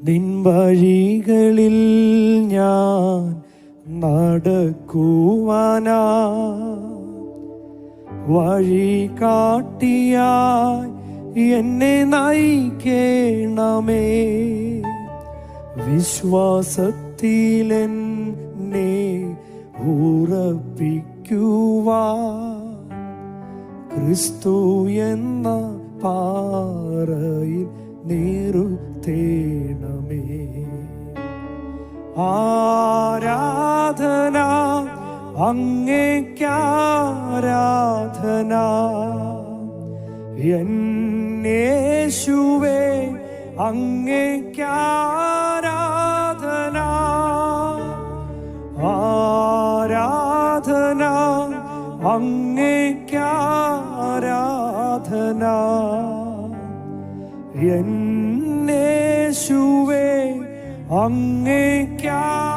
നിൻ വഴികളിൽ ഞാൻ നടക്കുവാനാ വഴി കാട്ടിയായി എന്നെ നയിക്കണമേ. വിശ്വാസത്തിലെന്നെ ഉറപ്പിക്കുവാൻ ക്രിസ്തു എന്ന പാറയിൽ നിർത്തേണമേ. ആരാധന അങ്ങേക്കാരാധന എന്നേശുവേ അങ്ങേക്കാരാധന. ആരാധന അങ്ങേക്കാരാധന എന്നേശുവേ അങ്ങേക്കാരാധന.